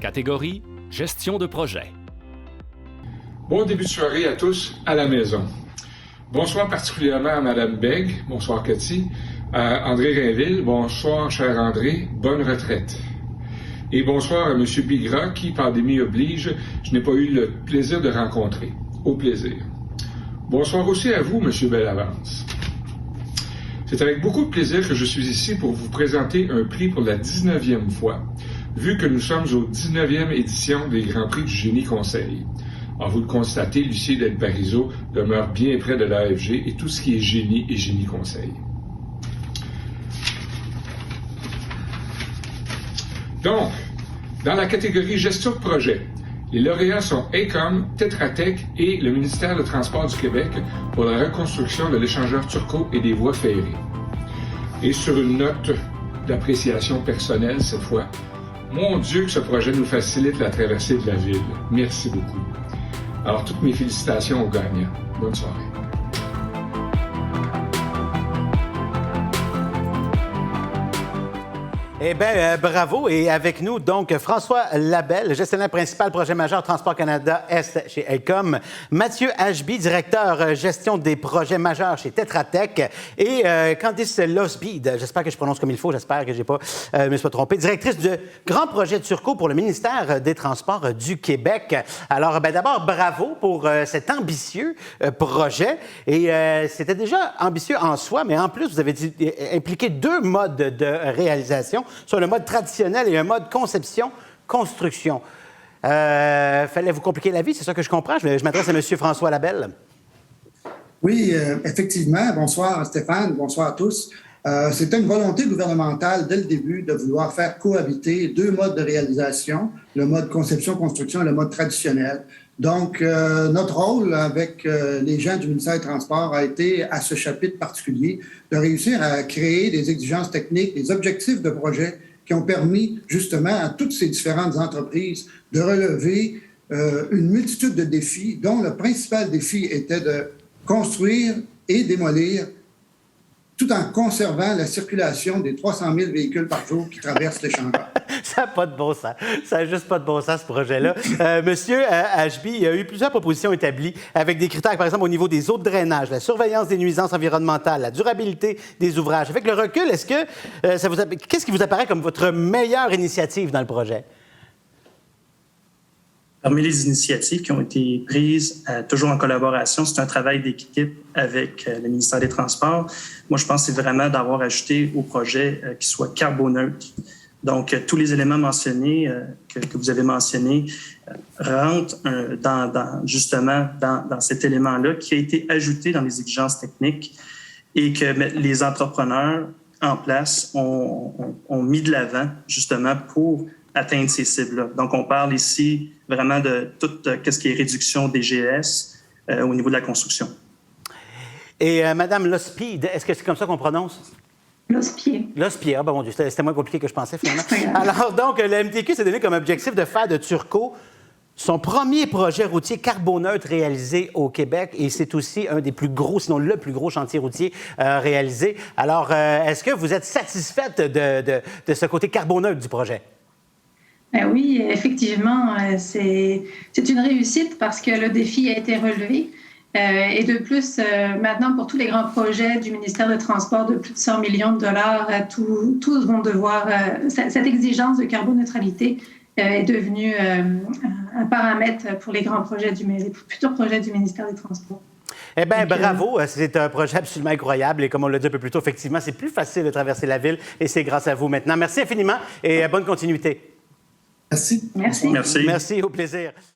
catégorie Gestion de projet. Bon début de soirée à tous à la maison. Bonsoir particulièrement à Mme Beg, bonsoir Cathy, à André Rainville, bonsoir cher André, bonne retraite. Et bonsoir à M. Bigra qui, pandémie oblige, je n'ai pas eu le plaisir de rencontrer. Au plaisir. Bonsoir aussi à vous, M. Bellavance. C'est avec beaucoup de plaisir que je suis ici pour vous présenter un prix pour la 19e fois, vu que nous sommes aux 19e édition des Grands Prix du Génie Conseil. Alors, vous le constatez, Lucie Del Parizeau demeure bien près de l'AFG et tout ce qui est génie et génie conseil. Donc, dans la catégorie gestion de projet, les lauréats sont AECOM, Tetra Tech et le ministère des Transports du Québec pour la reconstruction de l'échangeur Turcot et des voies ferrées. Et sur une note d'appréciation personnelle cette fois, mon Dieu que ce projet nous facilite la traversée de la ville. Merci beaucoup. Alors, toutes mes félicitations aux gagnants. Bonne soirée. Eh bien, bravo. Et avec nous, donc, François Labelle, gestionnaire principal projet majeur Transport Canada Est chez AECOM, Mathieu Ashby, directeur gestion des projets majeurs chez Tetra Tech, et Candice Losbide, j'espère que je prononce comme il faut, j'espère que je ne me suis pas trompé, directrice de Grand Projet Turcot pour le ministère des Transports du Québec. Alors, d'abord, bravo pour cet ambitieux projet. Et c'était déjà ambitieux en soi, mais en plus, vous avez impliqué deux modes de réalisation, sur le mode traditionnel et un mode conception-construction. Fallait vous compliquer la vie, c'est ça que je comprends. Je m'adresse à M. François Labelle. Oui, effectivement. Bonsoir Stéphane, bonsoir à tous. C'était une volonté gouvernementale dès le début de vouloir faire cohabiter deux modes de réalisation, le mode conception-construction et le mode traditionnel. Donc, notre rôle avec les gens du ministère des Transports a été, à ce chapitre particulier, de réussir à créer des exigences techniques, des objectifs de projet qui ont permis justement à toutes ces différentes entreprises de relever une multitude de défis, dont le principal défi était de construire et démolir tout en conservant la circulation des 300 000 véhicules par jour qui traversent l'échangeur. Ça n'a pas de bon sens. Ça n'a juste pas de bon sens, ce projet-là. Monsieur Ashby, il y a eu plusieurs propositions établies avec des critères, par exemple, au niveau des eaux de drainage, la surveillance des nuisances environnementales, la durabilité des ouvrages. Avec le recul, est-ce que qu'est-ce qui vous apparaît comme votre meilleure initiative dans le projet? Parmi les initiatives qui ont été prises, toujours en collaboration, c'est un travail d'équipe avec le ministère des Transports. Moi, je pense que c'est vraiment d'avoir ajouté au projet qu'il soit carboneutre. Donc, tous les éléments mentionnés, que vous avez mentionnés, rentrent justement dans cet élément-là qui a été ajouté dans les exigences techniques et que les entrepreneurs en place ont mis de l'avant justement pour atteindre ces cibles-là. Donc, on parle ici vraiment de tout ce qui est réduction des GS au niveau de la construction. Et Mme Losbide, est-ce que c'est comme ça qu'on prononce? Lospier. Lospier, mon Dieu, c'était moins compliqué que je pensais finalement. Alors donc, le MTQ s'est donné comme objectif de faire de Turcot son premier projet routier carboneutre réalisé au Québec et c'est aussi un des plus gros, sinon le plus gros chantier routier réalisé. Alors, est-ce que vous êtes satisfaite de ce côté carboneutre du projet? Oui, effectivement, c'est une réussite parce que le défi a été relevé. Et de plus, maintenant, pour tous les grands projets du ministère des Transports de plus de 100 millions de dollars, tous vont devoir... cette exigence de carboneutralité est devenue un paramètre pour les grands projets, les futurs projets du ministère des Transports. Eh bien, bravo. C'est un projet absolument incroyable. Et comme on l'a dit un peu plus tôt, effectivement, c'est plus facile de traverser la ville et c'est grâce à vous maintenant. Merci infiniment et bonne continuité. Merci. Merci. Merci. Merci, au plaisir.